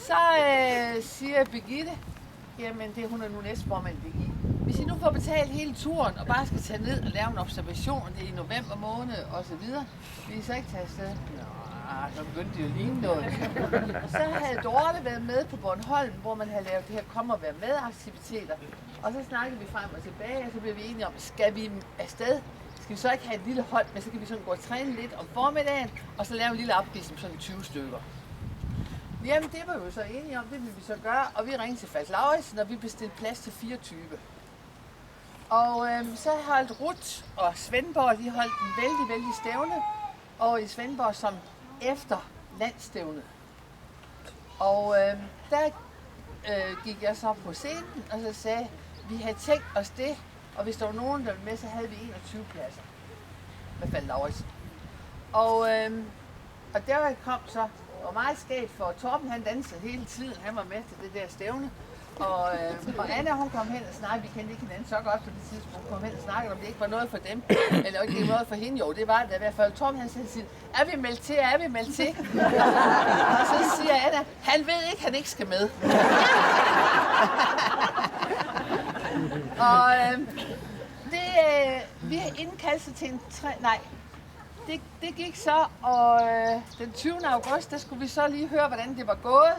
Så siger Birgitte, jamen det hun er nu næstformand Birgitte. Hvis I nu får betalt hele turen og bare skal tage ned og lave en observation, det er i november måned og så videre, vil I så ikke tage afsted? Så begyndte det jo lige noget. Så havde Dorte været med på Bornholm, hvor man havde lavet det her kom og være med aktiviteter. Og så snakkede vi frem og tilbage, og så blev vi enige om, skal vi afsted? Skal vi så ikke have et lille hold, men så kan vi sådan gå og træne lidt om formiddagen, og så lave en lille opvisning, sådan 20 stykker. Jamen det var vi jo så enige om, det ville vi så gøre, og vi ringede til Falk Lauritsen, og vi bestilte plads til 24. Og så holdt Ruth og Svendborg, de holdt en vældig stævne, og i Svendborg som efter landstævnet. Og der gik jeg så på scenen, og så sagde, vi havde tænkt os det, og hvis der var nogen, der var med, så havde vi 21 pladser med Falk Lauritsen. Og der kom så, og meget skægt for Torben, han dansede hele tiden, han var med til det der stævne. Og Anna, hun kom hen og snakkede, vi kendte ikke hinanden så godt på det tidspunkt, hun kom hen og snakkede om, det ikke var noget for dem, eller ikke noget for hende, jo, det var det i hvert fald. Torben han sagde, er vi meldt til, er vi meldt til? Og så siger Anna, han ved ikke, han ikke skal med. Og vi har indkaldt sig til en det gik så, og den 20. august, der skulle vi så lige høre, hvordan det var gået.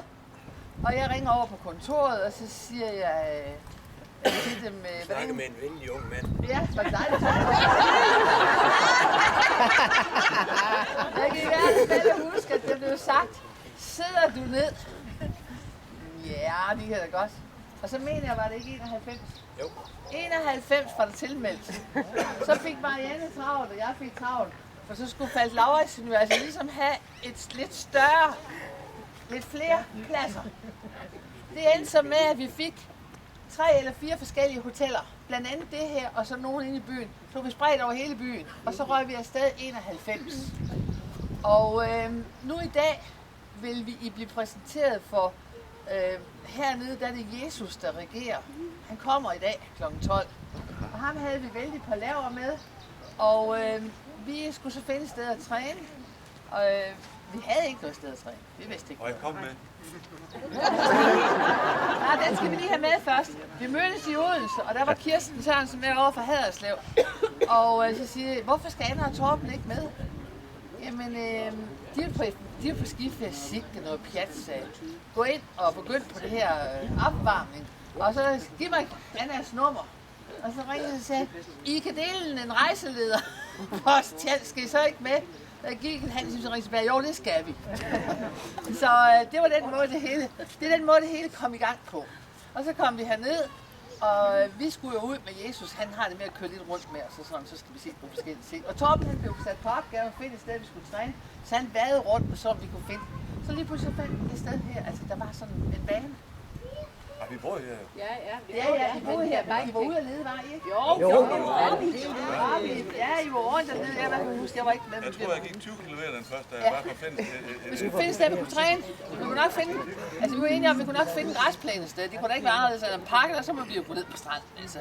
Og jeg ringer over på kontoret, og så siger jeg til dem... Snakke med en venlig ung mand. Ja, var det dejligt. Jeg kan i hvert fald huske, at det blev sagt, sidder du ned? Ja, det kan da godt. Og så mener jeg, var det ikke 91? Jo. 91 var der tilmeldt. Så fik Marianne travlt, og jeg fik travlt. For så skulle Falk Lauritsen jo altså ligesom have et lidt større, lidt flere pladser. Det endte så med, at vi fik 3 eller 4 forskellige hoteller. Blandt andet det her, og så nogen inde i byen. Så vi spredt over hele byen, og så røg vi afsted 91. Og nu i dag vil vi blive præsenteret for, hernede der er det Jesus, der regerer. Han kommer i dag kl. 12. Og ham havde vi vældig på laver med, og vi skulle så finde et sted at træne. Og vi havde ikke noget sted at træne. Vi vidste ikke. Og jeg kom med. Nej, den skal vi lige have med først. Vi mødtes i Odense, og der var Kirsten Sørensen med over fra Haderslev. Og så siger jeg, hvorfor skal Anna og Torben ikke med? Jamen, de er på skiferie, sikke noget pjat, sagde. Gå ind og begynd på det her opvarmning. Og så giv mig Annas nummer. Og så ringede jeg og sagde, I kan dele en rejseleder. Skal I så ikke med? Der gik en halv time, så ringede tilbage, jo, det skal vi. Så det var den måde, det er den måde, det hele kom i gang på. Og så kom vi herned, og vi skulle jo ud med Jesus. Han har det med at køre lidt rundt med os, og sådan, så skal vi se på forskellige ting. Og Torben, han blev sat på opgave at finde et sted, vi skulle træne. Så han vadede rundt, og så vi kunne finde. Så lige pludselig fandt vi et sted her, altså der var sådan en bane. Har vi bor her? Ja, I boede her. I var ude at lede, var I ikke? Jo. Ja, I var rundt og lede. Jeg kan huske, jeg var ikke med. Jeg tror, jeg gik 20 km den første, da jeg bare kunne finde vi skulle finde et sted, vi kunne træne. Vi kunne nok finde, altså vi var enige om, vi kunne nok finde en græsplæne et sted. Det kunne da ikke være anderledes end en park, og så må vi jo gå ned på stranden. Altså.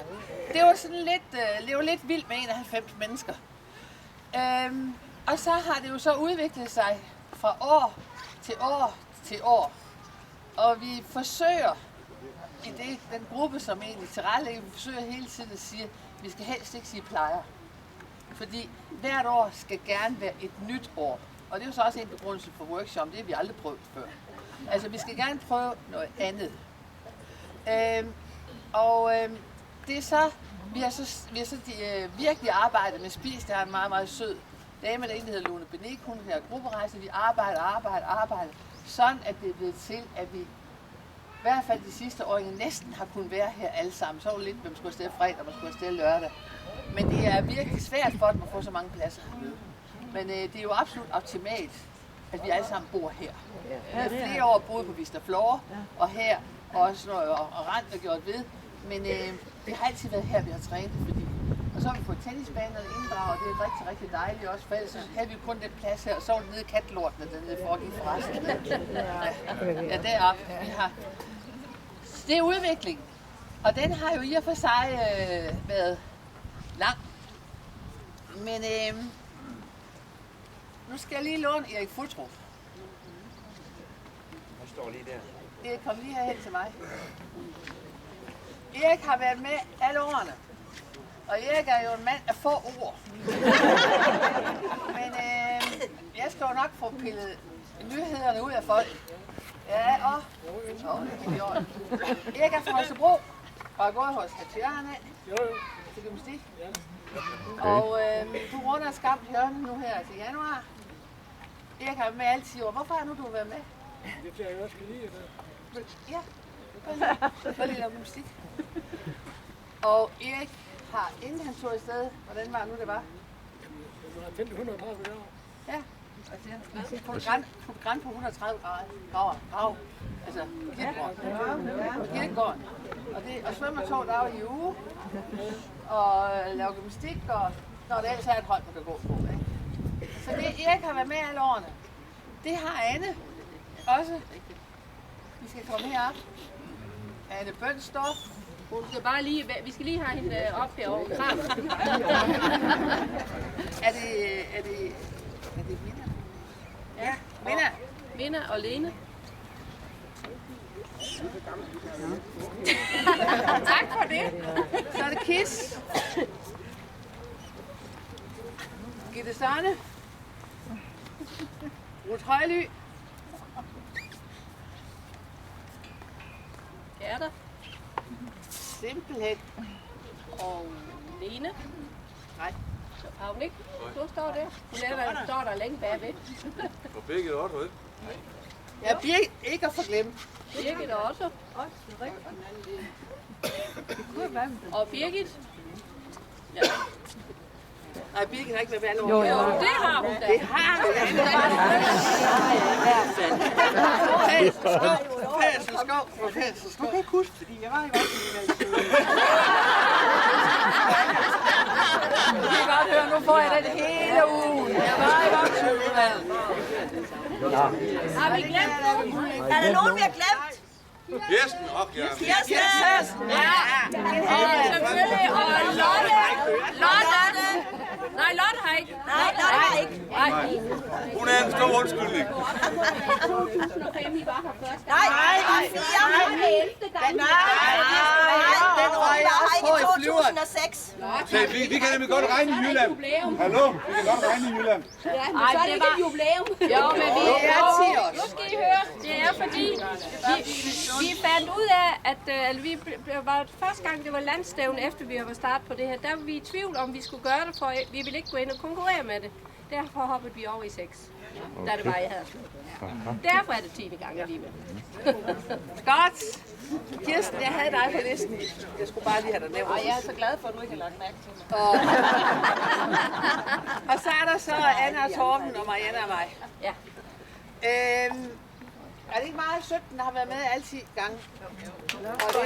Det var sådan lidt, det var lidt vildt med 91 mennesker. Og så har det jo så udviklet sig fra år til år til år. Og vi forsøger i den gruppe, som egentlig tilrettelægger, vi forsøger hele tiden at sige, at vi skal helst ikke sige plejer. Fordi hvert år skal gerne være et nyt år. Og det er jo så også en begrundelse for workshop, det har vi aldrig prøvet før. Altså vi skal gerne prøve noget andet. Det er så, vi har så virkelig arbejdet med Spis, der er en meget, meget sød dame, der hedder Lone Benik, hun er grupperejse, vi arbejder, sådan at det er blevet til, at vi i hvert fald de sidste år næsten har kunnet være her alle sammen. Så var det lidt, hvem skulle afsted fredag, og man skulle afsted lørdag. Men det er virkelig svært for dem at få så mange pladser hernede. Men det er jo absolut optimalt, at vi alle sammen bor her. Vi har flere år boet på Vista Flora, og her også noget, og Rand og gjort ved. Men det har altid været her, vi har trænet, fordi. Og så har vi fået tennisbanerne inddraget, og det er rigtig, rigtig dejligt også, for ellers så havde vi jo kun den plads her, og så var det nede i katlortene, dernede foregik forresten. Ja, deroppe. Det er udvikling, og den har jo i og for sig været lang. Men nu skal jeg lige låne Erik Futtrup. står lige der. Erik, kom lige herhen til mig. Erik har været med alle årene. Og Erik er jo en mand af få ord. Men jeg skal jo nok få pillet nyhederne ud af folk. Ja, og Erik er fra Holstebro og er gået hos Hatjørn af til gymnastik. Og du runder skabt hjørne nu her til januar. Erik har været med alle 10 år. Hvorfor har du været med? Det bliver jeg også lide. Ja, for lidt om gymnastik. Og Erik har, inden han tog afsted, hvordan var det nu det var? Man har 130 år. Ja, altså program på 130 grader. Altså, kirkegården. Og svømmertog der i uge. Og lave gymnastik, og når det ellers er et hold, man kan gå på. Ikke? Så det Erik har været med alle årene. Det har Anne også. Vi skal komme herop. Anne Bønstorff. Hun skal bare lige, vi skal lige have hende op herovre. Er det Minna? Ja, Minna. Minna og Lene. Tak for det. Så er det Kis. Gitte Sørne. Ruth Højly. Gerda. Simpelthen. Og Lene. Nej. Har hun ikke? Du står der. Hun står der længe bagved. Og Birgit også, ikke? Ja, Birgit ikke at forglemme. Birgit også. Og Birgit. Ja. Nej, Birgit har ikke været med alle år. Jo, det har hun da. Det har hun. Du kan ikke huske, fordi jeg var i Vejle. Jeg kan godt høre, nu får jeg det hele ugen. Jeg var i Vejle. Har vi glemt nogen? Er der nogen, vi har glemt? Kirsten, ja. Kirsten! Ja, og selvfølgelig. Og Lotte. Nej, Lotte har ikke. Nej, Lotte har ikke. Nej. Hun er en stor undskyldning. 2005, I var her først. Nej, nej, 4. Den røg jeg også på i 2006. Se, vi kan nemlig godt regne i Jylland. Hallo, vi kan godt regne i Jylland. Ja, men så er det ikke et jubilæum. Jo, men vi er 10 år. Nu skal I høre. Det er fordi, vi fandt ud af, at vi var første gang, det var landstævne, efter vi var startet på det her, der var vi i tvivl om, vi skulle gøre det, for vi ville ikke gå ind og konkurrere med det. Derfor hoppede vi over i 6, da det var, jeg havde slået. Derfor er det 10. gang alligevel. Godt. Kirsten, jeg havde dig på listen. Jeg skulle bare lige have dig nævnt. Og jeg er så glad for, at du ikke har lagt mærke til mig. Og så er der så Anna og Torben og Marianne og mig. Ja. Er det ikke meget 17, der har været med alle 10 gange? Og det